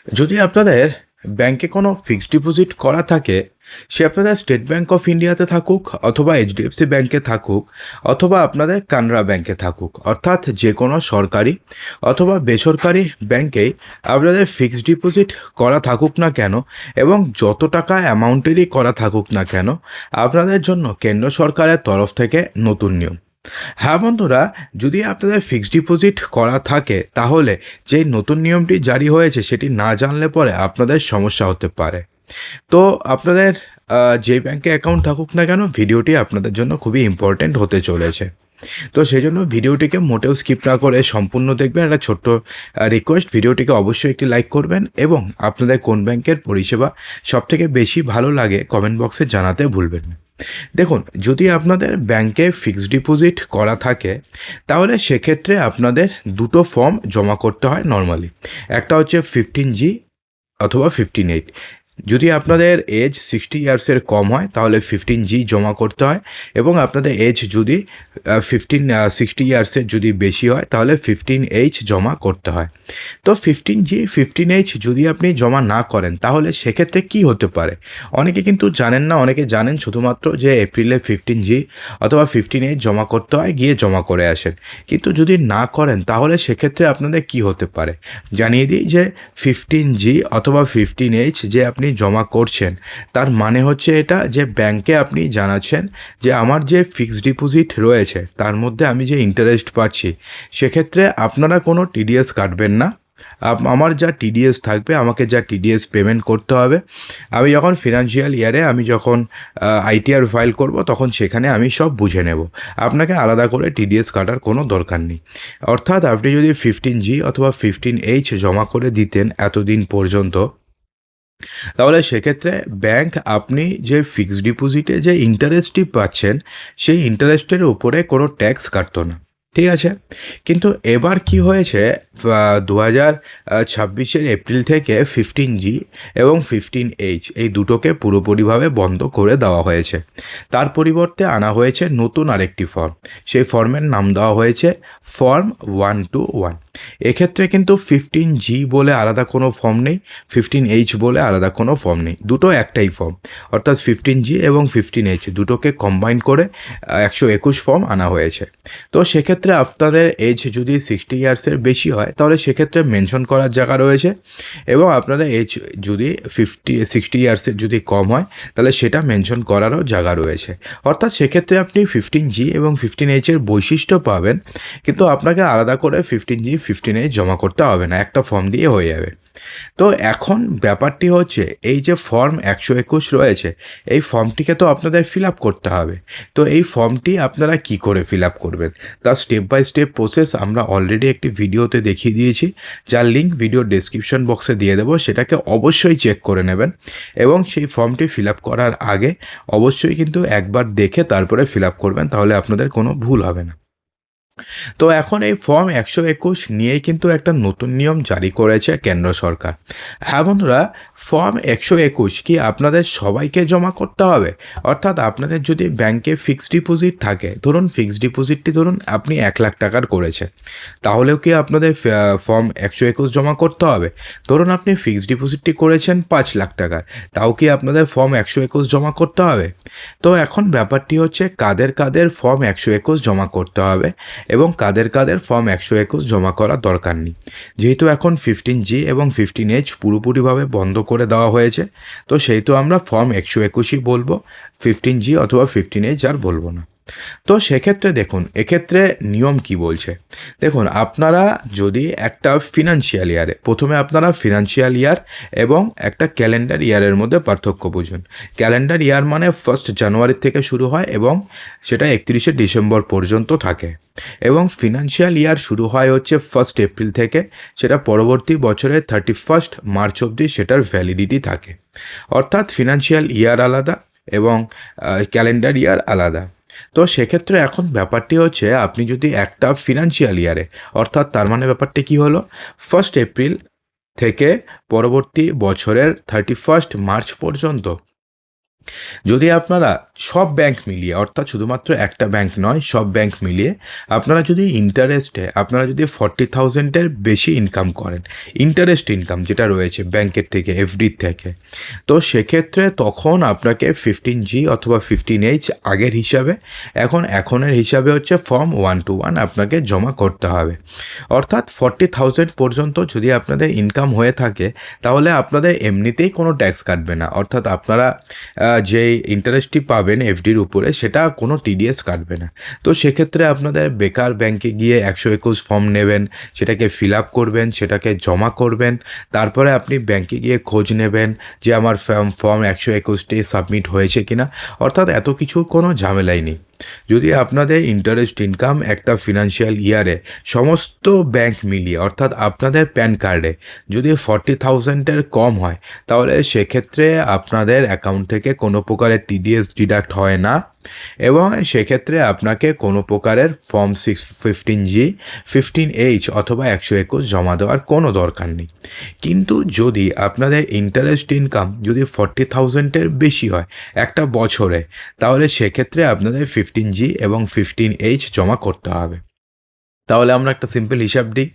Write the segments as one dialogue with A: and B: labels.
A: যদি আপনাদের ব্যাংকে কোনো ফিক্সড ডিপোজিট করা থাকে, সে আপনাদের স্টেট ব্যাংক অফ ইন্ডিয়াতে থাকুক অথবা এইচডিএফসি ব্যাংকে থাকুক অথবা আপনাদের কানাড়া ব্যাংকে থাকুক, অর্থাৎ যে কোনো সরকারি অথবা বেসরকারি ব্যাংকেই আপনাদের ফিক্সড ডিপোজিট করা থাকুক না কেন এবং যত টাকা অ্যামাউন্টেরই করা থাকুক না কেন, আপনাদের জন্য কেন্দ্র সরকারের তরফ থেকে নতুন নিয়ম। হ্যাঁ বন্ধুরা, যদি আপনাদের ফিক্সড ডিপোজিট করা থাকে তাহলে যে নতুন নিয়মটি জারি হয়েছে সেটি না জানলে পরে আপনাদের সমস্যা হতে পারে। তো আপনাদের যে ব্যাংকে অ্যাকাউন্ট থাকুক না কেন, ভিডিওটি আপনাদের জন্য খুবই ইম্পর্ট্যান্ট হতে চলেছে। তো সেই জন্য ভিডিওটিকে মোটেও স্কিপ না করে সম্পূর্ণ দেখবেন। একটা ছোট্ট রিকোয়েস্ট, ভিডিওটিকে অবশ্যই একটি লাইক করবেন এবং আপনাদের কোন ব্যাংকের পরিষেবা সবথেকে বেশি ভালো লাগে কমেন্ট বক্সে জানাতে ভুলবেন না। দেখুন, যদি আপনাদের ব্যাংকে ফিক্সড ডিপোজিট করা থাকে তাহলে সেক্ষেত্রে আপনাদের দুটো ফর্ম জমা করতে হয় নর্মালি। একটা হচ্ছে 15G অথবা 15(8). যদি আপনাদের এজ 60 ইয়ার্সের কম হয় তাহলে 15G জমা করতে হয়, এবং আপনাদের এজ যদি 60 ইয়ার্সের যদি বেশি হয় তাহলে 15H জমা করতে হয়। তো 15G 15H যদি আপনি জমা না করেন তাহলে সেক্ষেত্রে কি হতে পারে, অনেকে কিন্তু জানেন না। অনেকে জানেন শুধুমাত্র যে এপ্রিলে 15G অথবা 15H জমা করতে হয়, গিয়ে জমা করে আসেন। কিন্তু যদি না করেন তাহলে সেক্ষেত্রে আপনাদের কি হতে পারে জানিয়ে দিই, যে 15G অথবা 15H যে আপনি জমা করছেন তার মানে হচ্ছে এটা যে ব্যাংকে আপনি জানাচ্ছেন যে আমার যে ফিক্সড ডিপোজিট রয়েছে তার মধ্যে আমি যে ইন্টারেস্ট পাচ্ছি, সেক্ষেত্রে আপনারা কোনো টিডিএস কাটবেন না। আমার যা টিডিএস থাকবে, আমাকে যা টিডিএস পেমেন্ট করতে হবে, আমি যখন ফিনান্সিয়াল ইয়ারে আমি যখন আইটিআর ফাইল করব তখন সেখানে আমি সব বুঝে নেব। আপনাকে আলাদা করে টিডিএস কাটার কোনো দরকার নেই। অর্থাৎ আপনি যদি 15G অথবা 15H জমা করে দিতেন এতদিন পর্যন্ত, তাহলে সেক্ষেত্রে ব্যাংক আপনি যে ফিক্সড ডিপোজিটে যে ইন্টারেস্টটি পাচ্ছেন সেই ইন্টারেস্টের উপরে কোনো ট্যাক্স কাটতো না, ঠিক আছে। কিন্তু এবার কি হয়েছে, 2026 এপ্রিল থেকে 15G এবং 15H এই দুটোকে পুরোপুরিভাবে বন্ধ করে দেওয়া হয়েছে। তার পরিবর্তে আনা হয়েছে নতুন আরেকটি ফর্ম। সেই ফর্মের নাম দেওয়া হয়েছে ফর্ম 121। এক্ষেত্রে কিন্তু 15G বলে আলাদা কোনো ফর্ম নেই, 15H বলে আলাদা কোনো ফর্ম নেই, দুটো একটাই ফর্ম। অর্থাৎ 15G এবং 15H দুটোকে কম্বাইন করে 121 ফর্ম আনা হয়েছে। তো সেক্ষেত্রে আপনাদের এজ যদি 60 ইয়ার্সের বেশি হয় তাহলে সেক্ষেত্রে মেনশন করার জায়গা রয়েছে, এবং আপনাদের এজ যদি 60 ইয়ার্সের যদি কম হয় তাহলে সেটা মেনশন করারও জায়গা রয়েছে। অর্থাৎ সেক্ষেত্রে আপনি 15G এবং 15H এর বৈশিষ্ট্য পাবেন, কিন্তু আপনাকে আলাদা করে 15G 15H জমা করতে হবে না, একটা ফর্ম দিয়ে হয়ে যাবে। তো এখন ব্যাপারটি হচ্ছে, এই যে ফর্ম 121 রয়েছে এই ফর্মটিকে তো আপনাদের ফিল আপ করতে হবে। তো এই ফর্মটি আপনারা কি করে ফিল আপ করবেন তার স্টেপ বাই স্টেপ প্রসেস আমরা অলরেডি একটি ভিডিওতে দেখিয়ে দিয়েছি, যার লিঙ্ক ভিডিও ডেসক্রিপশন বক্সে দিয়ে দেবো। সেটাকে অবশ্যই চেক করে নেবেন, এবং সেই ফর্মটি ফিল আপ করার আগে অবশ্যই কিন্তু একবার দেখে তারপরে ফিল আপ করবেন, তাহলে আপনাদের কোনো ভুল হবে না। তো এখন এই ফর্ম 121 নিয়েই কিন্তু একটা নতুন নিয়ম জারি করেছে কেন্দ্র সরকার। হ্যাঁ বন্ধুরা, ফর্ম 121 কি আপনাদের সবাইকে জমা করতে হবে? অর্থাৎ আপনাদের যদি ব্যাংকে ফিক্সড ডিপোজিট থাকে, ধরুন ফিক্সড ডিপোজিটটি ধরুন আপনি 1 লাখ টাকার করেছেন, তাহলেও কি আপনাদের ফর্ম 121 জমা করতে হবে? ধরুন আপনি ফিক্সড ডিপোজিটটি করেছেন 5 লাখ টাকার, তাও কি আপনাদের ফর্ম 121 জমা করতে হবে? তো এখন ব্যাপারটি হচ্ছে কাদের কাদের ফর্ম 121 জমা করতে হবে এবং কাদের কাদের ফর্ম 121 জমা করার দরকার নেই। যেহেতু এখন 15G এবং 15H পুরোপুরিভাবে বন্ধ করে দেওয়া হয়েছে, তো সেহেতু আমরা ফর্ম 121ই বলবো, 15G অথবা 15H আর বলবো না। তো সেক্ষেত্রে দেখুন এক্ষেত্রে নিয়ম কি বলছে। দেখুন, আপনারা যদি একটা ফিনান্সিয়াল ইয়ারে, প্রথমে আপনারা ফিনান্সিয়াল ইয়ার এবং একটা ক্যালেন্ডার ইয়ারের মধ্যে পার্থক্য বুঝুন। ক্যালেন্ডার ইয়ার মানে 1 জানুয়ারি থেকে শুরু হয় এবং সেটা 31 ডিসেম্বর পর্যন্ত থাকে, এবং ফিনান্সিয়াল ইয়ার শুরু হয় হচ্ছে 1 এপ্রিল থেকে, সেটা পরবর্তী বছরের 31 মার্চ অবধি সেটার ভ্যালিডিটি থাকে। অর্থাৎ ফিনান্সিয়াল ইয়ার আলাদা এবং ক্যালেন্ডার ইয়ার আলাদা। তো সেক্ষেত্রে এখন ব্যাপারটি হচ্ছে, আপনি যদি একটা ফিনান্সিয়াল ইয়ারে, অর্থাৎ তার মানে ব্যাপারটি কী হলো, 1 এপ্রিল থেকে পরবর্তী বছরের 31 মার্চ পর্যন্ত যদি আপনারা সব ব্যাংক মিলিয়ে, অর্থাৎ শুধুমাত্র একটা ব্যাংক নয়, সব ব্যাংক মিলিয়ে আপনারা যদি ইন্টারেস্টে আপনারা যদি 40,000-এর বেশি ইনকাম করেন, ইন্টারেস্ট ইনকাম যেটা রয়েছে ব্যাংকের থেকে, এফডির থেকে, তো সেক্ষেত্রে তখন আপনাকে 15G অথবা 15H আগের হিসাবে এখনের হিসাবে হচ্ছে ফর্ম 121 আপনাকে জমা করতে হবে। অর্থাৎ 40,000 পর্যন্ত যদি আপনাদের ইনকাম হয়ে থাকে তাহলে আপনাদের এমনিতেই কোনো ট্যাক্স কাটবে না, অর্থাৎ আপনারা যে ইন্টারেস্টটি পাবেন এফডির উপরে সেটা কোনো টিডিএস কাটবে না। তো সেক্ষেত্রে আপনাদের বেকার ব্যাংকে গিয়ে 121 ফর্ম নেবেন, সেটাকে ফিল আপ করবেন, সেটাকে জমা করবেন, তারপরে আপনি ব্যাংকে গিয়ে খোঁজ নেবেন যে আমার ফর্ম 121টি সাবমিট হয়েছে কিনা। অর্থাৎ এত কিছু কোনো ঝামেলাই নেই। যদি আপনাদের ইন্টারেস্ট ইনকাম একটা ফিনান্সিয়াল ইয়ারে সমস্ত ব্যাংক মিলিয়ে, অর্থাৎ আপনাদের প্যান কার্ডে যদি 40,000-এর কম হয় তাহলে সেক্ষেত্রে আপনাদের অ্যাকাউন্ট থেকে কোনো প্রকারের টিডিএস ডিডাক্ট হয় না, এবং সেক্ষেত্রে আপনাকে কোনো প্রকারের ফর্ম 15G 15H অথবা 121 জমা দেওয়ার কোনো দরকার নেই। কিন্তু যদি আপনাদের ইন্টারেস্ট ইনকাম যদি 40,000-এর বেশি হয় একটা বছরে, তাহলে সেক্ষেত্রে আপনাদের 15G এবং 15H জমা করতে হবে। তাহলে আমরা একটা সিম্পল হিসাব দিই।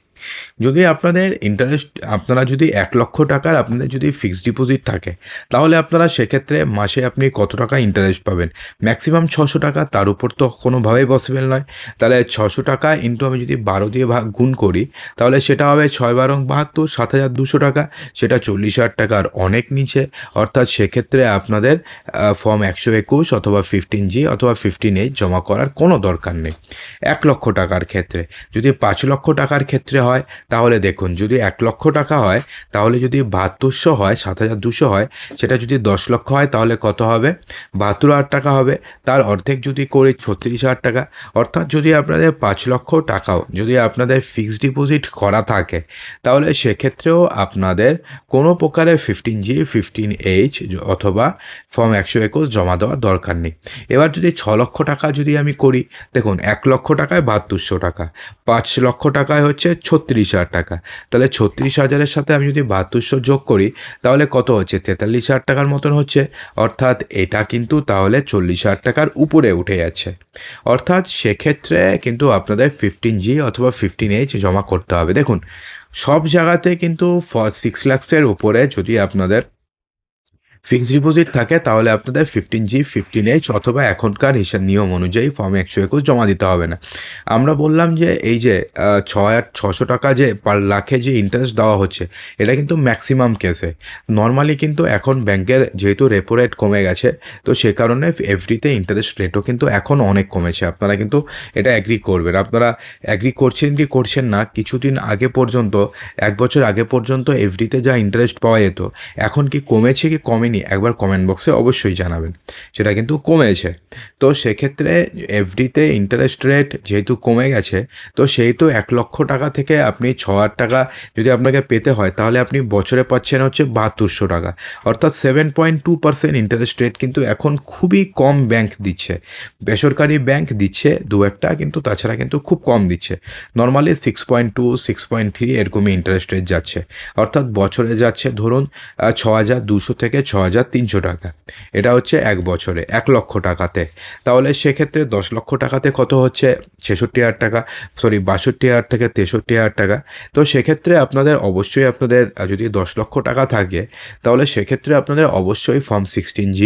A: যদি আপনাদের ইন্টারেস্ট, আপনারা যদি 1,00,000 টাকার আপনাদের যদি ফিক্সড ডিপোজিট থাকে তাহলে আপনারা সেক্ষেত্রে মাসে আপনি কত টাকা ইন্টারেস্ট পাবেন? ম্যাক্সিমাম 600 টাকা, তার উপর তো কোনোভাবেই পসিবল নয়। তাহলে 600 টাকা ইন্টু আমি যদি 12 দিয়ে গুণ করি তাহলে সেটা হবে 6-12-72, 7,200 টাকা। সেটা 40,000 টাকার অনেক নিচে। অর্থাৎ সেক্ষেত্রে আপনাদের ফর্ম 121 অথবা 15G অথবা 15H জমা করার কোনো দরকার নেই। 1,00,000 টাকার ক্ষেত্রে, যদি 5,00,000 টাকার ক্ষেত্রে হয় তাহলে দেখুন, যদি 1,00,000 টাকা হয় তাহলে যদি 7200 হয়, 7,200 হয়, সেটা যদি 10 লক্ষ হয় তাহলে কত হবে? 72,000 টাকা হবে। তার অর্ধেক যদি করি 36,000 টাকা। অর্থাৎ যদি আপনাদের 5,00,000 টাকাও যদি আপনাদের ফিক্সড ডিপোজিট করা থাকে তাহলে সেক্ষেত্রেও আপনাদের কোনো প্রকারের 15G 15H অথবা ফর্ম 121 জমা দেওয়ার দরকার নেই। এবার যদি 6 লক্ষ টাকা যদি আমি করি, দেখুন 1,00,000 টাকায় 7200 টাকা, 5 লক্ষ টাকায় হচ্ছে 36,000 টাকা। তাহলে 36,000-এর সাথে আমি যদি 7200 যোগ করি তাহলে কত হচ্ছে? 43,000 টাকার মতন হচ্ছে। অর্থাৎ এটা কিন্তু তাহলে 40,000 টাকার উপরে উঠে যাচ্ছে। অর্থাৎ সেক্ষেত্রে কিন্তু আপনাদের 15G অথবা 15H জমা করতে হবে। দেখুন, সব জায়গাতে কিন্তু 6 লাখসের উপরে যদি আপনাদের ফিক্সড ডিপোজিট থাকে তাহলে আপনাদের 15G 15H অথবা এখনকার হিসাব নিয়ম অনুযায়ী ফর্ম 121 জমা দিতে হবে না। আমরা বললাম যে এই যে 6,600 টাকা যে পার লাখে যে ইন্টারেস্ট দেওয়া হচ্ছে এটা কিন্তু ম্যাক্সিমাম কেসে। নর্মালি কিন্তু এখন ব্যাংকের যেহেতু রেপো রেট কমে গেছে তো সে কারণে এফডিতে ইন্টারেস্ট রেটও কিন্তু এখন অনেক কমেছে। আপনারা কিন্তু এটা অ্যাগ্রি করবেন। আপনারা অ্যাগ্রি করছেন কি করছেন না, কিছুদিন আগে পর্যন্ত, 1 বছর আগে পর্যন্ত এফডিতে যা ইন্টারেস্ট পাওয়া যেত এখন কি কমেছে কি কমেনি একবার কমেন্ট বক্সে অবশ্যই জানাবেন। সেটা কিন্তু কমেছে। তো সেক্ষেত্রে এফডিতে ইন্টারেস্ট রেট যেহেতু কমে গেছে তো সেহেতু 1,00,000 টাকা থেকে আপনি 6,000 টাকা যদি আপনাকে পেতে হয় তাহলে আপনি বছরে পাচ্ছেন হচ্ছে 7200 টাকা। অর্থাৎ 7.2% ইন্টারেস্ট রেট কিন্তু এখন খুবই কম ব্যাংক দিচ্ছে। বেসরকারি ব্যাংক দিচ্ছে দু একটা, কিন্তু তাছাড়া কিন্তু খুব কম দিচ্ছে। নর্মালি 6.2 6.3 এরকমই ইন্টারেস্ট রেট যাচ্ছে। অর্থাৎ বছরে যাচ্ছে ধরুন 6,200 থেকে 6,300 টাকা। এটা হচ্ছে 1 বছরে 1,00,000 টাকাতে। তাহলে সেক্ষেত্রে 10 লক্ষ টাকাতে কত হচ্ছে? 66,000 টাকা, 62,000 থেকে 63,000 টাকা। তো সেক্ষেত্রে আপনাদের অবশ্যই আপনাদের যদি 10 লক্ষ টাকা থাকে তাহলে সেক্ষেত্রে আপনাদের অবশ্যই ফর্ম 16G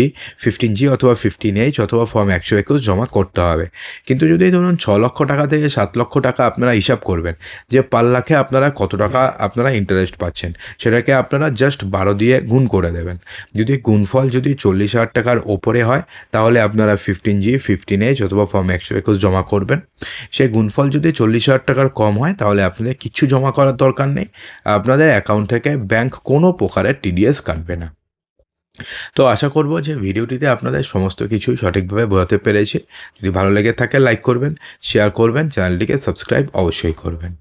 A: 15G অথবা 15H অথবা ফর্ম 121 জমা করতে হবে। কিন্তু যদি ধরুন 6 লক্ষ টাকা থেকে 7 লক্ষ টাকা আপনারা হিসাব করবেন যে পার লাখে আপনারা কত টাকা আপনারা ইন্টারেস্ট পাচ্ছেন, সেটাকে আপনারা জাস্ট 12 দিয়ে গুণ করে দেবেন। যদি গুণফল যদি 40,000 টাকার ওপরে হয় তাহলে আপনারা 15G 15H অথবা ফর্ম 121 জমা করবেন। সেই গুণফল যদি 40,000 টাকার কম হয় তাহলে আপনাদের কিচ্ছু জমা করার দরকার নেই। আপনাদের অ্যাকাউন্ট থেকে ব্যাংক কোনো প্রকারের টিডিএস কাটবে না। তো আশা করব যে ভিডিওটিতে আপনাদের সমস্ত কিছুই সঠিকভাবে বোঝাতে পেরেছি। যদি ভালো লেগে থাকে লাইক করবেন, শেয়ার করবেন, চ্যানেলটিকে সাবস্ক্রাইব অবশ্যই করবেন।